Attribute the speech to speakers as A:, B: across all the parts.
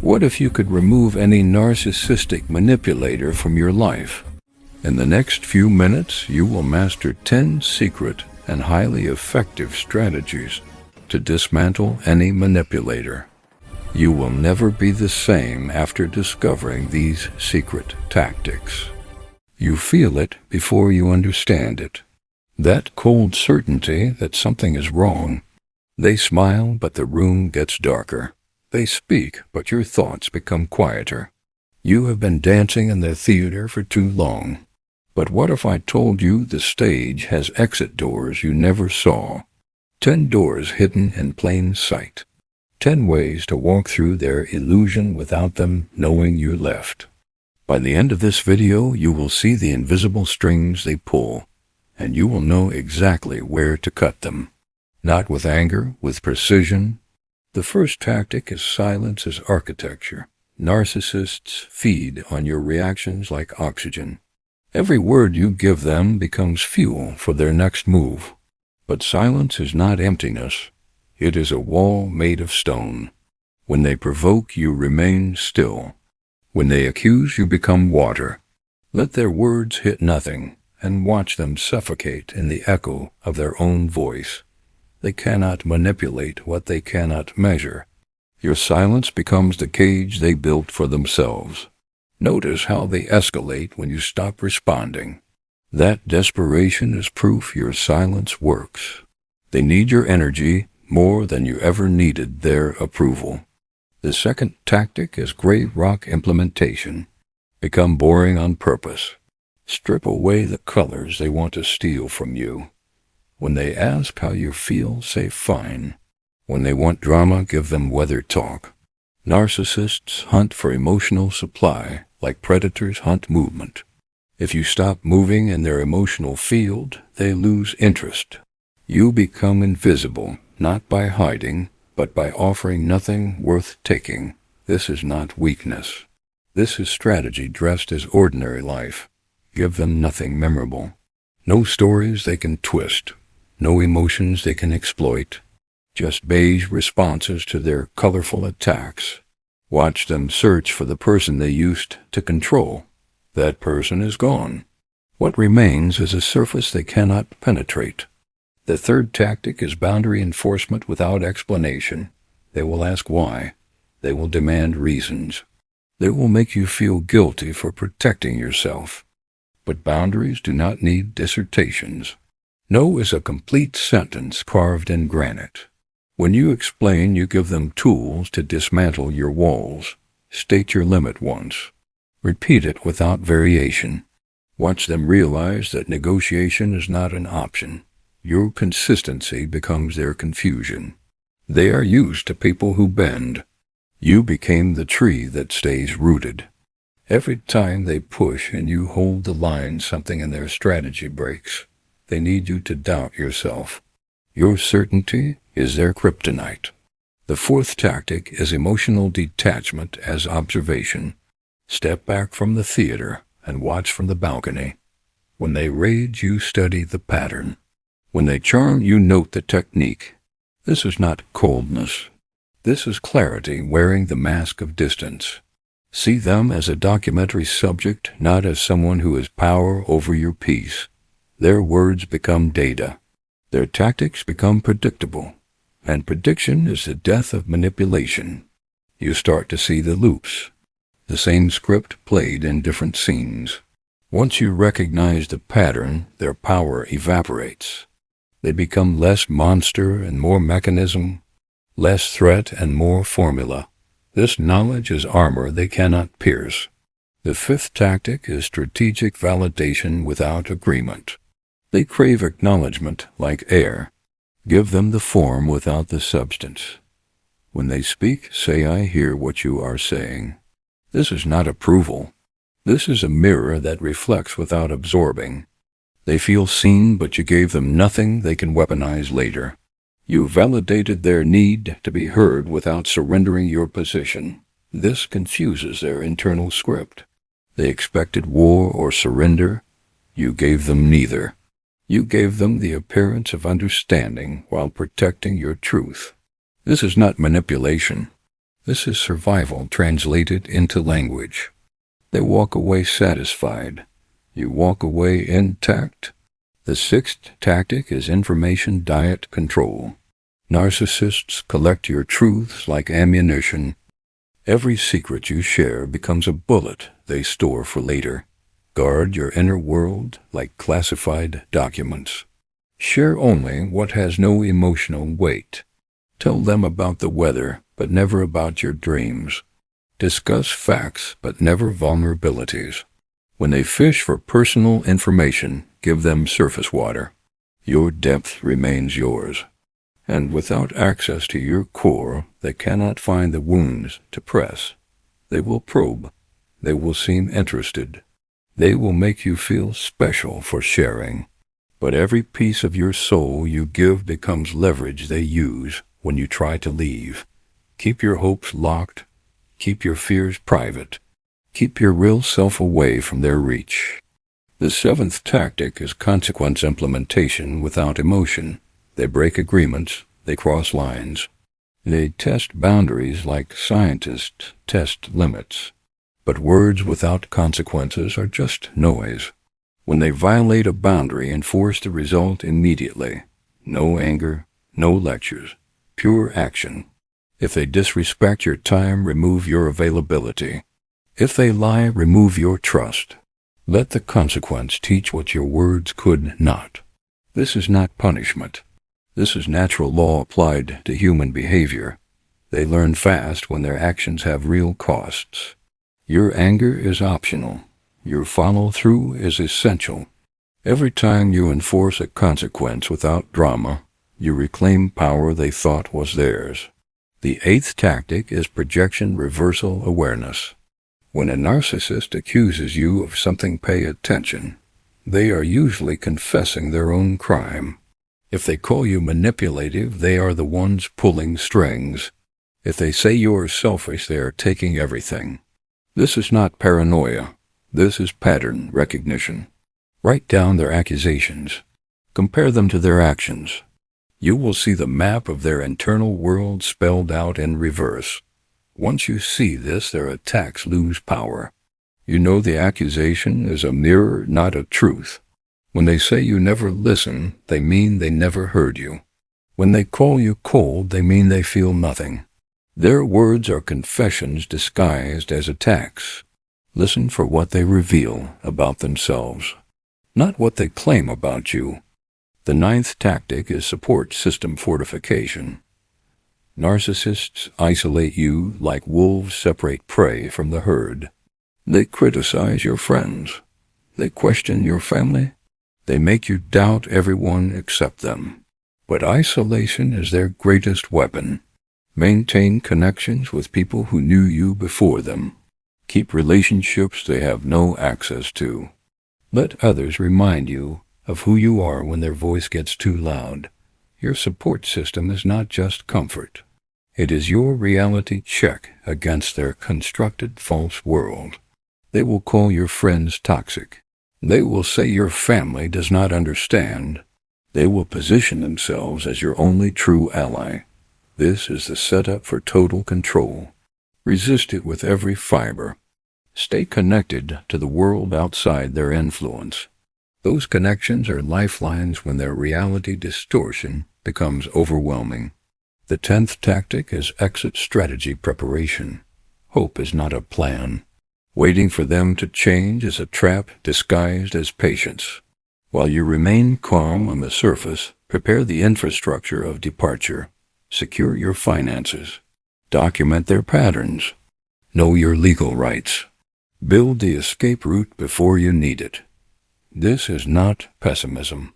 A: What if you could remove any narcissistic manipulator from your life? In the next few minutes, you will master 10 secret and highly effective strategies to dismantle any manipulator. You will never be the same after discovering these secret tactics. You feel it before you understand it. That cold certainty that something is wrong. They smile, but the room gets darker. They speak, but your thoughts become quieter. You have been dancing in the theater for too long. But what if I told you the stage has exit doors you never saw? 10 doors hidden in plain sight. 10 ways to walk through their illusion without them knowing you left. By the end of this video, you will see the invisible strings they pull, and you will know exactly where to cut them. Not with anger, with precision. The first tactic is silence as architecture. Narcissists feed on your reactions like oxygen. Every word you give them becomes fuel for their next move. But silence is not emptiness. It is a wall made of stone. When they provoke, you remain still. When they accuse, you become water. Let their words hit nothing, and watch them suffocate in the echo of their own voice. They cannot manipulate what they cannot measure. Your silence becomes the cage they built for themselves. Notice how they escalate when you stop responding. That desperation is proof your silence works. They need your energy more than you ever needed their approval. The second tactic is gray rock implementation. Become boring on purpose. Strip away the colors they want to steal from you. When they ask how you feel, say fine. When they want drama, give them weather talk. Narcissists hunt for emotional supply, like predators hunt movement. If you stop moving in their emotional field, they lose interest. You become invisible, not by hiding, but by offering nothing worth taking. This is not weakness. This is strategy dressed as ordinary life. Give them nothing memorable. No stories they can twist. No emotions they can exploit. Just beige responses to their colorful attacks. Watch them search for the person they used to control. That person is gone. What remains is a surface they cannot penetrate. The third tactic is boundary enforcement without explanation. They will ask why. They will demand reasons. They will make you feel guilty for protecting yourself. But boundaries do not need dissertations. No is a complete sentence carved in granite. When you explain, you give them tools to dismantle your walls. State your limit once. Repeat it without variation. Watch them realize that negotiation is not an option. Your consistency becomes their confusion. They are used to people who bend. You became the tree that stays rooted. Every time they push and you hold the line, something in their strategy breaks. They need you to doubt yourself. Your certainty is their kryptonite. The fourth tactic is emotional detachment as observation. Step back from the theater and watch from the balcony. When they rage, you study the pattern. When they charm, you note the technique. This is not coldness. This is clarity wearing the mask of distance. See them as a documentary subject, not as someone who has power over your peace. Their words become data. Their tactics become predictable. And prediction is the death of manipulation. You start to see the loops. The same script played in different scenes. Once you recognize the pattern, their power evaporates. They become less monster and more mechanism, less threat and more formula. This knowledge is armor they cannot pierce. The fifth tactic is strategic validation without agreement. They crave acknowledgement like air. Give them the form without the substance. When they speak, say, "I hear what you are saying." This is not approval. This is a mirror that reflects without absorbing. They feel seen, but you gave them nothing they can weaponize later. You validated their need to be heard without surrendering your position. This confuses their internal script. They expected war or surrender. You gave them neither. You gave them the appearance of understanding while protecting your truth. This is not manipulation. This is survival translated into language. They walk away satisfied. You walk away intact. The sixth tactic is information diet control. Narcissists collect your truths like ammunition. Every secret you share becomes a bullet they store for later. Guard your inner world like classified documents. Share only what has no emotional weight. Tell them about the weather, but never about your dreams. Discuss facts, but never vulnerabilities. When they fish for personal information, give them surface water. Your depth remains yours. And without access to your core, they cannot find the wounds to press. They will probe. They will seem interested. They will make you feel special for sharing. But every piece of your soul you give becomes leverage they use when you try to leave. Keep your hopes locked. Keep your fears private. Keep your real self away from their reach. The seventh tactic is consequence implementation without emotion. They break agreements. They cross lines. They test boundaries like scientists test limits. But words without consequences are just noise. When they violate a boundary, enforce the result immediately. No anger, no lectures, pure action. If they disrespect your time, remove your availability. If they lie, remove your trust. Let the consequence teach what your words could not. This is not punishment. This is natural law applied to human behavior. They learn fast when their actions have real costs. Your anger is optional. Your follow-through is essential. Every time you enforce a consequence without drama, you reclaim power they thought was theirs. The eighth tactic is projection reversal awareness. When a narcissist accuses you of something, pay attention. They are usually confessing their own crime. If they call you manipulative, they are the ones pulling strings. If they say you are selfish, they are taking everything. This is not paranoia. This is pattern recognition. Write down their accusations. Compare them to their actions. You will see the map of their internal world spelled out in reverse. Once you see this, their attacks lose power. You know the accusation is a mirror, not a truth. When they say you never listen, they mean they never heard you. When they call you cold, they mean they feel nothing. Their words are confessions disguised as attacks. Listen for what they reveal about themselves, not what they claim about you. The ninth tactic is support system fortification. Narcissists isolate you like wolves separate prey from the herd. They criticize your friends. They question your family. They make you doubt everyone except them. But isolation is their greatest weapon. Maintain connections with people who knew you before them. Keep relationships they have no access to. Let others remind you of who you are when their voice gets too loud. Your support system is not just comfort. It is your reality check against their constructed false world. They will call your friends toxic. They will say your family does not understand. They will position themselves as your only true ally. This is the setup for total control. Resist it with every fiber. Stay connected to the world outside their influence. Those connections are lifelines when their reality distortion becomes overwhelming. The 10th tactic is exit strategy preparation. Hope is not a plan. Waiting for them to change is a trap disguised as patience. While you remain calm on the surface, prepare the infrastructure of departure. Secure your finances. Document their patterns. Know your legal rights. Build the escape route before you need it. This is not pessimism.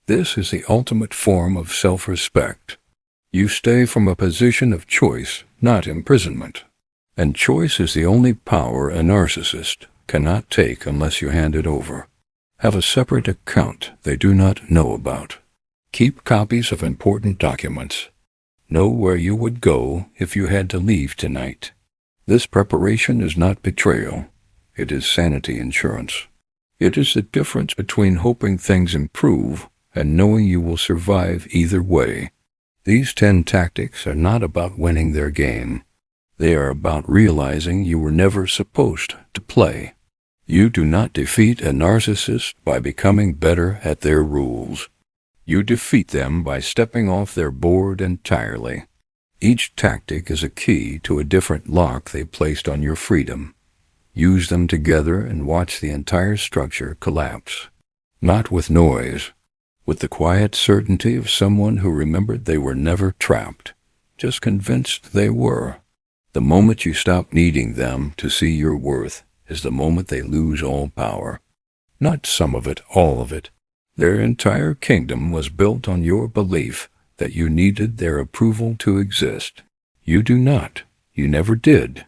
A: This is the ultimate form of self-respect. You stay from a position of choice, not imprisonment. And choice is the only power a narcissist cannot take unless you hand it over. Have a separate account they do not know about. Keep copies of important documents. Know where you would go if you had to leave tonight. This preparation is not betrayal. It is sanity insurance. It is the difference between hoping things improve and knowing you will survive either way. These 10 tactics are not about winning their game. They are about realizing you were never supposed to play. You do not defeat a narcissist by becoming better at their rules. You defeat them by stepping off their board entirely. Each tactic is a key to a different lock they placed on your freedom. Use them together and watch the entire structure collapse. Not with noise, with the quiet certainty of someone who remembered they were never trapped, just convinced they were. The moment you stop needing them to see your worth is the moment they lose all power. Not some of it, all of it. Their entire kingdom was built on your belief that you needed their approval to exist. You do not. You never did.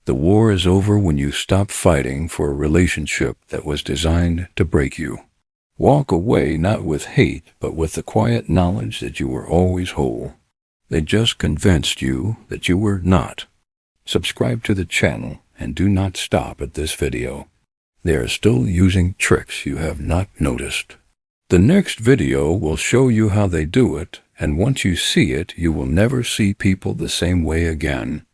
A: The war is over when you stop fighting for a relationship that was designed to break you. Walk away not with hate, but with the quiet knowledge that you were always whole. They just convinced you that you were not. Subscribe to the channel and do not stop at this video. They are still using tricks you have not noticed. The next video will show you how they do it, and once you see it, you will never see people the same way again.